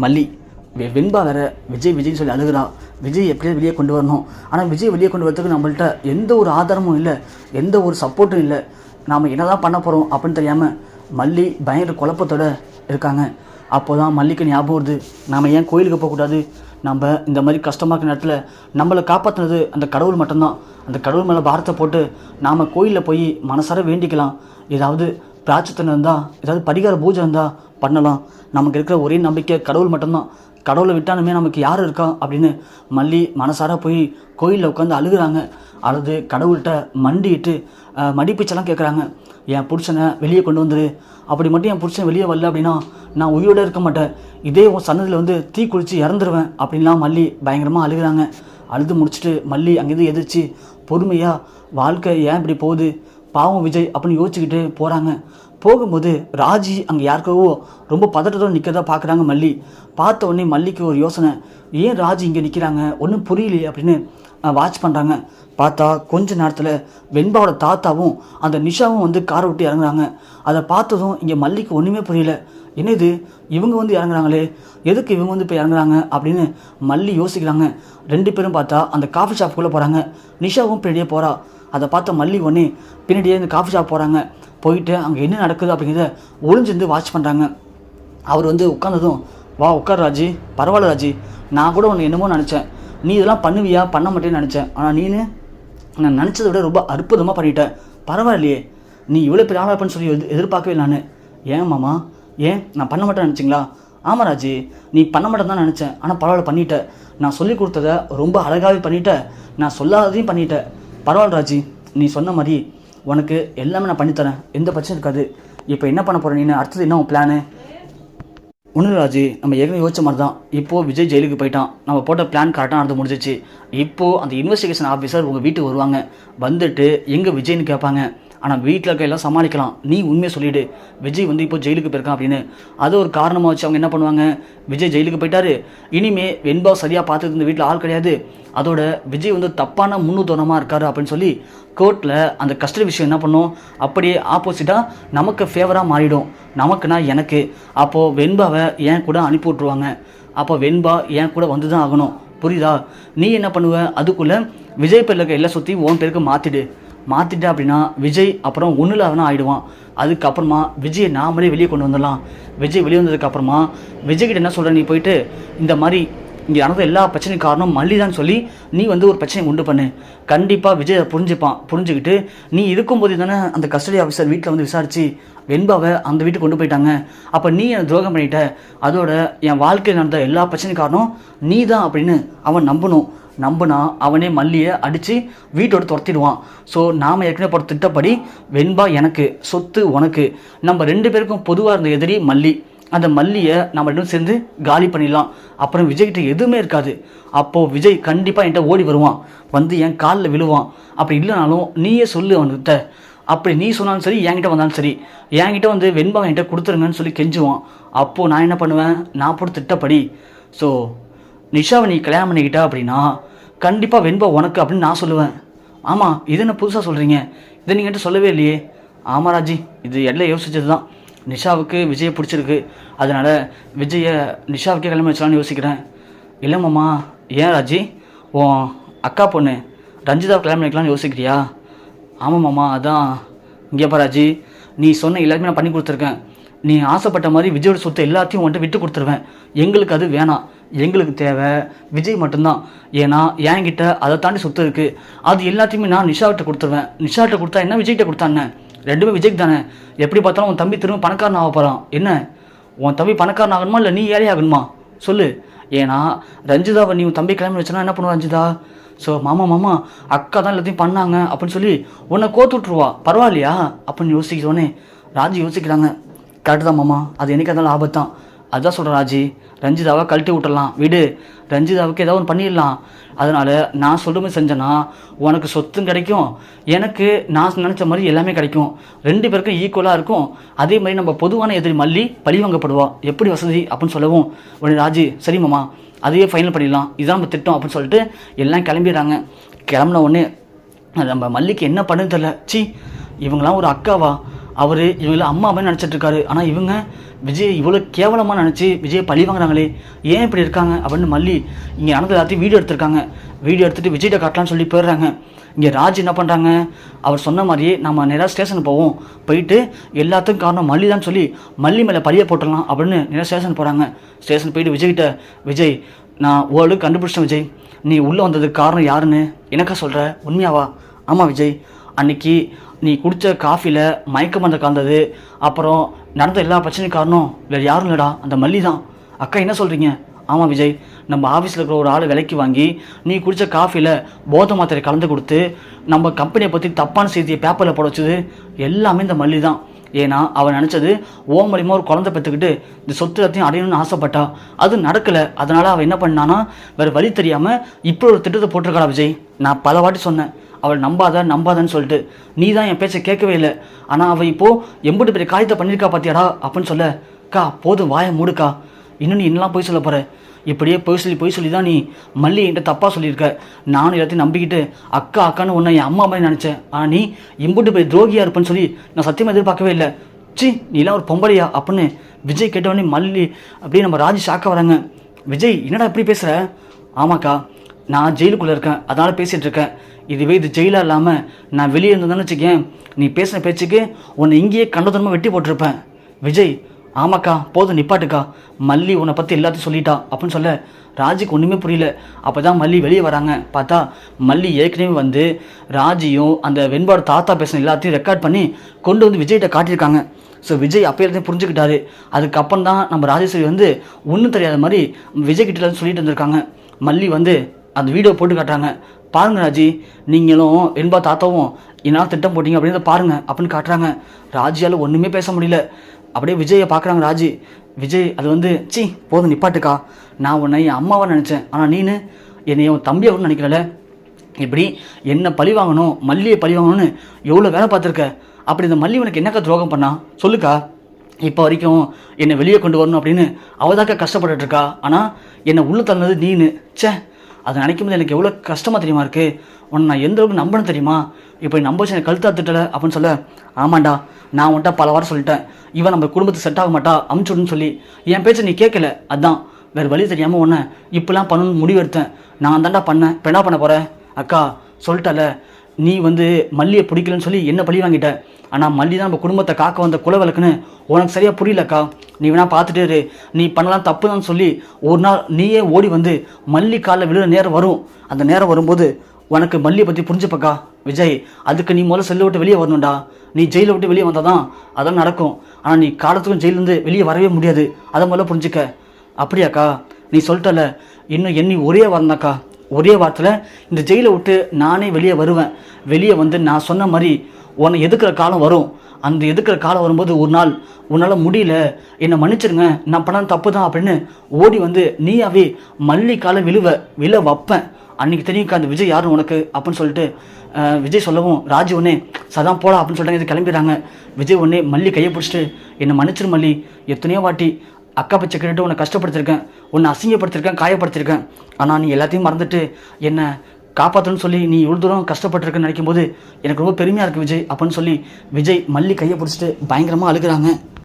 மல்லி வெண்பா வேற விஜய்னு சொல்லி அழுகிறா. விஜய் எப்படியாவது வெளியே கொண்டு வரணும். ஆனால் விஜய் வெளியே கொண்டு வரதுக்கு நம்மள்ட்ட எந்த ஒரு ஆதாரமும் இல்லை, எந்த ஒரு சப்போர்ட்டும் இல்லை. நாம் என்ன தான் பண்ண போகிறோம் அப்படின்னு தெரியாமல் மல்லி பயங்கர குழப்பத்தோடு இருக்காங்க. அப்போ தான் மல்லிக்கு ஞாபகம் வருது, நாம் ஏன் கோயிலுக்கு போகக்கூடாது, நம்ம இந்த மாதிரி கஷ்டமாக இருக்கிற நேரத்தில் நம்மளை காப்பாற்றினது அந்த கடவுள் மட்டும்தான். அந்த கடவுள் மேலே பாரத்தை போட்டு நாம் கோயிலில் போய் மனசார வேண்டிக்கலாம். ஏதாவது பிரார்த்தனை இருந்தால், ஏதாவது பரிகார பூஜை இருந்தால் பண்ணலாம். நமக்கு இருக்கிற ஒரே நம்பிக்கை கடவுள் மட்டும்தான். கடவுளை விட்டாலுமே நமக்கு யார் இருக்கா அப்படின்னு மல்லி மனசார போய் கோயிலில் உட்காந்து அழுகுறாங்க. அழுது கடவுள்கிட்ட மண்டிட்டு மடிப்பிச்செல்லாம் கேட்குறாங்க. என் புருஷனை வெளியே கொண்டு வந்துரு, அப்படி மட்டும் என் புருஷன் வெளியே வரல அப்படின்னா நான் உயிரோடு இருக்க மாட்டேன், இதே உன் சன்னதியில் வந்து தீ குளித்து இறந்துருவேன் அப்படின்லாம் மல்லி பயங்கரமாக அழுகுறாங்க. அழுது முடிச்சுட்டு மல்லி அங்கேருந்து எதிர்த்து பொறுமையாக வாழ்க்கை ஏன் இப்படி போகுது, பாவம் விஜய் அப்படின்னு யோசிச்சுக்கிட்டு போகிறாங்க. போகும்போது ராஜி அங்கே யாருக்கோ ரொம்ப பதட்டத்தோடு நிற்கிறதா பார்க்குறாங்க மல்லி. பார்த்த உடனே மல்லிக்கு ஒரு யோசனை, ஏன் ராஜி இங்கே நிற்கிறாங்க ஒன்றும் புரியலையே அப்படின்னு வாட்ச் பண்ணுறாங்க. பார்த்தா கொஞ்ச நேரத்தில் வெண்பாவோட தாத்தாவும் அந்த நிஷாவும் வந்து காரை விட்டு இறங்குறாங்க. அதை பார்த்ததும் இங்கே மல்லிக்கு ஒன்றுமே புரியல. என்னது இவங்க வந்து இறங்குறாங்களே, எதுக்கு இவங்க வந்து இப்போ இறங்குறாங்க அப்படின்னு மல்லி யோசிக்கிறாங்க. ரெண்டு பேரும் பார்த்தா அந்த காஃபி ஷாப்புக்குள்ளே போகிறாங்க. நிஷாவும் பின்னாடியே போகிறா. அதை பார்த்த மல்லி ஒன்றே பின்னாடியே இந்த காஃபி ஷாப் போகிறாங்க. போயிட்டு அங்கே என்ன நடக்குது அப்படிங்கிறத ஒளிஞ்சிருந்து வாட்ச் பண்ணுறாங்க. அவர் வந்து உட்காந்ததும், வா உட்கார் ராஜி, பரவாயில்ல ராஜி, நான் கூட ஒன்று என்னமோ நினச்சேன், நீ இதெல்லாம் பண்ணுவியா பண்ண மாட்டேன்னு நினச்சேன், ஆனால் நீனு நான் நினச்சதை விட ரொம்ப அற்புதமாக பண்ணிட்டேன், பரவாயில்லையே, நீ இவ்வளோ பெரிய ஆளாக இருப்பேன்னு சொல்லி எதிர்பார்க்கவே நான். ஏன் மாமா, ஏன் நான் பண்ண மாட்டேன்னு நினச்சிங்களா? ஆமாம் ராஜி, நீ பண்ண மாட்டேன்னு தான் நினச்சேன், ஆனால் பரவாயில்ல பண்ணிட்டேன். நான் சொல்லி கொடுத்ததை ரொம்ப அழகாகவே பண்ணிட்டேன், நான் சொல்லாததையும் பண்ணிட்டேன். பரவாயில்ல ராஜி, நீ சொன்ன மாதிரி உனக்கு எல்லாமே நான் பண்ணித்தரேன், எந்த பிரச்சனை இருக்காது. இப்போ என்ன பண்ண போகிறேன் நீ, அடுத்தது என்ன உன் பிளானு? ஒன்று ராஜி, நம்ம ஏற்கனவே யோசிச்ச மாதிரி தான். இப்போது விஜய் ஜெயிலுக்கு போயிட்டான், நம்ம போட்ட பிளான் கரெக்டாக நடந்து முடிஞ்சிச்சு. இப்போது அந்த இன்வெஸ்டிகேஷன் ஆஃபீஸர் உங்கள் வீட்டுக்கு வருவாங்க. வந்துட்டு எங்கே விஜய்னு கேட்பாங்க. ஆனால் வீட்டில் இருக்க எல்லாம் சமாளிக்கலாம், நீ உண்மையை சொல்லிவிடு, விஜய் வந்து இப்போ ஜெயிலுக்கு போயிருக்கான் அப்படின்னு. அது ஒரு காரணமாக வச்சு அவங்க என்ன பண்ணுவாங்க, விஜய் ஜெயிலுக்கு போயிட்டாரு, இனிமே வெண்பா சரியாக பார்த்துட்டு இந்த வீட்டில் ஆள் கிடையாது, அதோட விஜய் வந்து தப்பான முன்னுதாரணமாக இருக்காரு அப்படின்னு சொல்லி கோர்ட்டில் அந்த கஸ்டடி விஷயம் என்ன பண்ணும், அப்படியே ஆப்போசிட்டாக நமக்கு ஃபேவராக மாறிடும். நமக்குன்னா எனக்கு. அப்போது வெண்பாவை ஏன் கூட அனுப்பி விட்ருவாங்க. அப்போ வெண்பா ஏன் கூட வந்து தான் ஆகணும், புரியுதா? நீ என்ன பண்ணுவ, அதுக்குள்ளே விஜய் பேரில் இருக்க எல்லாம் சுற்றி உன் பேருக்கு மாற்றிட்டு அப்படின்னா விஜய் அப்புறம் ஒன்றில் அவனா ஆகிடுவான். அதுக்கப்புறமா விஜயை நாமளே வெளியே கொண்டு வந்துடலாம். விஜய் வெளியே வந்ததுக்கப்புறமா விஜய்கிட்ட என்ன சொல்கிற, நீ போயிட்டு இந்த மாதிரி இங்கே நடந்த எல்லா பிரச்சனையும் காரணம் மல்லி தான் சொல்லி நீ வந்து ஒரு பிரச்சனை உண்டு பண்ணு. கண்டிப்பாக விஜய் புரிஞ்சுப்பான். புரிஞ்சுக்கிட்டு நீ இருக்கும்போது தானே அந்த கஸ்டடி ஆஃபீஸர் வீட்டில் வந்து விசாரித்து வெண்பாவை அந்த வீட்டுக்கு கொண்டு போயிட்டாங்க, அப்போ நீ என்னை துரோகம் பண்ணிட்ட, அதோட என் வாழ்க்கையில் நடந்த எல்லா பிரச்சனையும் காரணம் நீ தான் அப்படின்னு அவன் நம்பினா அவனே மல்லியை அடித்து வீட்டோடு துரத்திடுவான். ஸோ நாம் ஏற்கனவே போகிற திட்டப்படி வெண்பா எனக்கு, சொத்து உனக்கு, நம்ம ரெண்டு பேருக்கும் பொதுவாக இருந்த எதிரி மல்லி, அந்த மல்லியை நம்ம ரெண்டும் சேர்ந்து காலி பண்ணிடலாம். அப்புறம் விஜய்கிட்ட எதுவுமே இருக்காது. அப்போது விஜய் கண்டிப்பாக என்கிட்ட ஓடி வருவான், வந்து என் காலில் விழுவான். அப்படி இல்லைனாலும் நீயே சொல்லு அவன்கிட்ட, அப்படி நீ சொன்னாலும் சரி என்கிட்ட வந்தாலும் சரி, என்கிட்ட வந்து வெண்பா என்கிட்ட கொடுத்துருங்கன்னு சொல்லி கெஞ்சுவான். அப்போது நான் என்ன பண்ணுவேன், நான் போட்டு திட்டப்படி, ஸோ நிஷாவை நீ கல்யாணம் பண்ணிக்கிட்டா அப்படின்னா கண்டிப்பாக வெண்பா உனக்கு அப்படின்னு நான் சொல்லுவேன். ஆமாம், இது என்ன புதுசாக சொல்கிறீங்க, இதை நீங்கள் என்கிட்ட சொல்லவே இல்லையே. ஆமாம் ராஜி, இது எல்லாம் யோசிச்சது தான். நிஷாவுக்கு விஜயை பிடிச்சிருக்கு, அதனால் விஜயை நிஷாவுக்கே கல்யாணம் வச்சலான்னு யோசிக்கிறேன். இல்லை மாமா. ஏன் ராஜி, உன் அக்கா பொண்ணு ரஞ்சிதாவை கல்யாணம் பண்ணிக்கலாம்னு யோசிக்கிறியா? ஆமாம் மாமா, அதான். இங்கேப்பா ராஜி, நீ சொன்ன எல்லாருமே நான் பண்ணி கொடுத்துருக்கேன். நீ ஆசைப்பட்ட மாதிரி விஜயோட சொத்தை எல்லாத்தையும் உன்கிட்ட விட்டு கொடுத்துருவேன். எங்களுக்கு அது வேணாம், எங்களுக்கு தேவை விஜய் மட்டும்தான். ஏன்னா என்கிட்ட அதை தாண்டி சொத்து இருக்குது, அது எல்லாத்தையுமே நான் நிஷாவிட்ட கொடுத்துருவேன். நிஷாவிட்ட கொடுத்தா என்ன, விஜய்கிட்ட கொடுத்தா என்ன, ரெண்டுமே விஜய்க்கு தானே. எப்படி பார்த்தாலும் உன் தம்பி திரும்ப பணக்காரன் ஆக போகிறான். என்ன, உன் தம்பி பணக்காரன் ஆகணுமா இல்லை நீ ஏழை ஆகணுமா சொல்லு. ஏன்னா ரஞ்சிதாவை நீ உன் தம்பி கிளம்பி வச்சுனா என்ன பண்ணுவா ரஞ்சிதா? ஸோ மாமா அக்கா தான் எல்லாத்தையும் பண்ணாங்க அப்படின்னு சொல்லி உன்னை கோத்து விட்ருவா, பரவாயில்லையா அப்படின்னு யோசிக்கிறோன்னே ராஜி யோசிக்கிறாங்க. கரெக்டு தான் மாமா, அது என்னைக்கு இருந்தாலும் ஆபத்தான். அதுதான் சொல்கிறேன் ராஜி, ரஞ்சிதாவை கழட்டி விட்டுடலாம், விடு, ரஞ்சிதாவுக்கு ஏதாவது ஒன்று பண்ணிடலாம். அதனால் நான் சொல்லுமே செஞ்சேன்னா உனக்கு சொத்தும் கிடைக்கும், எனக்கு நான் நினச்ச மாதிரி எல்லாமே கிடைக்கும், ரெண்டு பேருக்கும் ஈக்குவலாக இருக்கும். அதே மாதிரி நம்ம பொதுவான எதிரி மல்லி பழிவாங்கப்படுவா, எப்படி வசதி அப்படின்னு சொல்லவும் உடனே ராஜி சரி மாமா, அதையே ஃபைனல் பண்ணிடலாம், இதுதான் நம்ம திட்டம் அப்படின்னு சொல்லிட்டு எல்லாம் கிளம்பிடுறாங்க. கிளம்புன உடனே நம்ம மல்லிக்கு என்ன பண்ணுன்னு தெரில. சி, இவங்களாம் ஒரு அக்காவா அவர் இவங்கள அம்மா மாதிரி நினச்சிட்டு இருக்காரு. ஆனால் இவங்க விஜய் இவ்வளோ கேவலமாக நினச்சி விஜயை பழி வாங்குறாங்களே, ஏன் இப்படி இருக்காங்க அப்படின்னு மல்லி இங்கே நடந்த எல்லாத்தையும் வீடியோ எடுத்திருக்காங்க. வீடியோ எடுத்துகிட்டு விஜய்கிட்ட காட்டலான்னு சொல்லி போயிடுறாங்க. இங்கே ராஜ் என்ன பண்ணுறாங்க, அவர் சொன்ன மாதிரியே நம்ம நேராக ஸ்டேஷனுக்கு போவோம், போயிட்டு எல்லாத்துக்கும் காரணம் மல்லி தான் சொல்லி மல்லி மேலே பழிய போட்டுடலாம் அப்படின்னு நேராக ஸ்டேஷன் போகிறாங்க. ஸ்டேஷன் போயிட்டு விஜய்கிட்ட, விஜய் நான் ஓரளவுக்கு கண்டுபிடிச்சேன் விஜய், நீ உள்ளே வந்ததுக்கு காரணம் யாருன்னு எனக்கா சொல்கிற, உண்மையாவா? ஆமாம் விஜய், அன்னைக்கு நீ குடித்த காஃபியில் மயக்க மருந்து கலந்தது, அப்புறம் நடந்த எல்லா பிரச்சனையும் காரணம் வேறு யாரும் இல்லைடா, அந்த மல்லி தான். அக்கா என்ன சொல்கிறீங்க? ஆமாம் விஜய், நம்ம ஆஃபீஸில் இருக்கிற ஒரு ஆளை விலைக்கு வாங்கி நீ குடித்த காஃபியில் போதை மாத்திரை கலந்து கொடுத்து நம்ம கம்பெனியை பற்றி தப்பான செய்தியை பேப்பரில் போட வச்சது எல்லாமே இந்த மல்லி தான். ஏன்னா அவன் நினச்சது ஓ மூலியமாக ஒரு குழந்தை பெற்றுக்கிட்டு இந்த சொத்து எல்லாத்தையும் அடையணும்னு ஆசைப்பட்டா, அது நடக்கலை. அதனால் அவன் என்ன பண்ணானா வேறு வழி தெரியாமல் இப்போ ஒரு திட்டத்தை போட்டிருக்காளா விஜய். நான் பல வாட்டி சொன்னேன் அவள் நம்பாதன்னு சொல்லிட்டு, நீ தான் என் பேச்சை கேட்கவே இல்லை. ஆனால் அவள் இப்போது எம்பிட்டு பெரிய காரியத்தை பண்ணியிருக்கா பார்த்தியாடா அப்படின்னு சொல்ல, அக்கா போதும் வாயை மூடுக்கா, இன்னும் நீ என்னெல்லாம் போய் சொல்ல போகிற, இப்படியே பொய் சொல்லி தான் நீ மல்லி என்கிட்ட தப்பாக சொல்லியிருக்க. நானும் எல்லாத்தையும் நம்பிக்கிட்டு அக்கான்னு ஒன்று என் அம்மா மாதிரி நினச்சேன். ஆனால் நீ இம்புட்டு போய் துரோகியாக இருப்பேன்னு சொல்லி நான் சத்தியமாக எதிர்பார்க்கவே இல்லை. நீலாம் ஒரு பொம்பளையா அப்படின்னு விஜய் கேட்டவொடனே மல்லி அப்படியே நம்ம ராஜி ஷாக்காக வராங்க. விஜய் என்னடா எப்படி பேசுகிற? ஆமாக்கா, நான் ஜெயிலுக்குள்ளே இருக்கேன், அதனால் பேசிகிட்டு இருக்கேன். இதுவே இது ஜெயிலாக இல்லாமல் நான் வெளியே இருந்தேன்னு வச்சுக்கேன், நீ பேசின பேச்சுக்கு உன்னை இங்கேயே கண்டதனமாக வெட்டி போட்டிருப்பேன். விஜய் ஆமாக்கா போதும் நிப்பாட்டுக்கா, மல்லி உன்னை பற்றி எல்லாத்தையும் சொல்லிட்டா அப்படின்னு சொல்ல ராஜிக்கு ஒன்றுமே புரியல. அப்போ தான் மல்லி வெளியே வராங்க. பார்த்தா மல்லி ஏற்கனவே வந்து ராஜியும் அந்த வெண்பாடு தாத்தா பேசின எல்லாத்தையும் ரெக்கார்ட் பண்ணி கொண்டு வந்து விஜய்கிட்ட காட்டியிருக்காங்க. ஸோ விஜய் அப்போயே புரிஞ்சுக்கிட்டாரு. அதுக்கப்புறம் தான் நம்ம ராஜேஸ்வரி வந்து ஒன்றும் தெரியாத மாதிரி விஜய்கிட்ட சொல்லிட்டு இருந்திருக்காங்க. மல்லி வந்து அந்த வீடியோ போட்டு காட்டுறாங்க. பாருங்கள் ராஜி, நீங்களும் வெண்பா தாத்தாவும் என்னால் திட்டம் போட்டிங்க அப்படின்றத பாருங்கள் அப்படின்னு காட்டுறாங்க. ராஜியால் ஒன்றுமே பேச முடியல. அப்படியே விஜயை பார்க்குறாங்க ராஜி. விஜய் அது வந்து போதும் நிப்பாட்டுக்கா, நான் உன்னை என் அம்மாவை நினச்சேன், ஆனால் நீனு என்னை உன் தம்பியை கூட நினைக்கிறல. இப்படி என்னை பழி வாங்கணும், மல்லியை பழி வாங்கணும்னு எவ்வளோ வேலை பார்த்துருக்க. அப்படி இந்த மல்லி உனக்கு என்னக்கா துரோகம் பண்ணா சொல்லுக்கா? இப்போ வரைக்கும் என்னை வெளியே கொண்டு வரணும் அப்படின்னு அவதாக்கா கஷ்டப்பட்டுருக்கா. ஆனால் என்னை உள்ளே தள்ளது நீனு. அதை நினைக்கும் போது எனக்கு எவ்வளோ கஷ்டமாக தெரியுமா இருக்குது. உன்னை நான் எந்த அளவுக்கு நம்பணும் தெரியுமா? இப்போ நம்ப வச்சு எனக்கு கழுத்தா திட்டலை அப்படின்னு சொல்ல, ஆமாண்டா நான் உன்ட்ட பல வாரம் சொல்லிட்டேன், இவன் நம்ம குடும்பத்துக்கு செட் ஆக மாட்டா, அமுச்சுடுன்னு சொல்லி என் பேச்சை நீ கேட்கல. அதான் வேறு வழி தெரியாமல் உன்னை இப்படிலாம் பண்ணணும்னு முடிவு எடுத்தேன். நான் தாண்டா பண்ணேன். இப்போ என்ன பண்ண போகிறேன்? அக்கா சொல்லிட்டல, நீ வந்து மல்லியை பிடிக்கலன்னு சொல்லி என்ன பழி வாங்கிட்ட. ஆனால் மல்லி தான் நம்ம குடும்பத்தை காக்க வந்த குலவிளக்குன்னு உனக்கு சரியாக புரியலக்கா. நீ வேணா பார்த்துட்டே இரு, நீ பண்ணலாம் தப்பு தான் சொல்லி ஒரு நாள் நீயே ஓடி வந்து மல்லி காலில் விழுற நேரம் வரும். அந்த நேரம் வரும்போது உனக்கு மல்லியை பற்றி புரிஞ்சுப்பக்கா. விஜய் அதுக்கு நீ முதல்ல செல்லை விட்டு வெளியே வரணும்டா. நீ ஜெயிலை விட்டு வெளியே வந்தால் தான் அதெல்லாம் நடக்கும். ஆனால் நீ காலத்துக்கும் ஜெயிலேருந்து வெளியே வரவே முடியாது, அதை முதல்ல புரிஞ்சுக்க. அப்படியாக்கா? நீ சொல்லிட்டல, இன்னும் எண்ணி ஒரே வாரம்தாக்கா. ஒரே வாரத்தில் இந்த ஜெயிலை விட்டு நானே வெளியே வருவேன். வெளியே வந்து நான் சொன்ன மாதிரி உன்னை எதுக்குற காலம் வரும். அந்த எதுக்குற காலம் வரும்போது ஒரு நாள் உன்னால் முடியல, என்னை மன்னிச்சிருங்க, நான் பண்ண தப்பு தான் அப்படின்னு ஓடி வந்து நீயாவே மல்லி காலை விழ வைப்பேன். அன்றைக்கி தெரியுக்கா அந்த விஜய் யாரும் உனக்கு அப்படின்னு சொல்லிட்டு விஜய் சொல்லவும் ராஜி ஒன்னே சதான் போடா அப்படின்னு சொல்லிட்டாங்க. இது கிளம்பிடுறாங்க. விஜய் ஒன்னே மல்லி கையை பிடிச்சிட்டு என்னை மன்னிச்சிரு மல்லி, எத்தனையோ வாட்டி அக்கா பச்சை கேட்டுட்டு உன்னை கஷ்டப்படுத்திருக்கேன், உன்னை அசிங்கப்படுத்திருக்கேன், காயப்படுத்திருக்கேன். ஆனால் நீ எல்லாத்தையும் மறந்துட்டு என்னை காப்பாற்றணும்னு சொல்லி நீ இவ்வளோ தூரம் கஷ்டப்பட்டுருக்குன்னு நினைக்கும் போது எனக்கு ரொம்ப பெருமையாக இருக்குது விஜய் அப்படின்னு சொல்லி விஜய் மல்லி கையை பிடிச்சிட்டு பயங்கரமாக அழுகிறாங்க.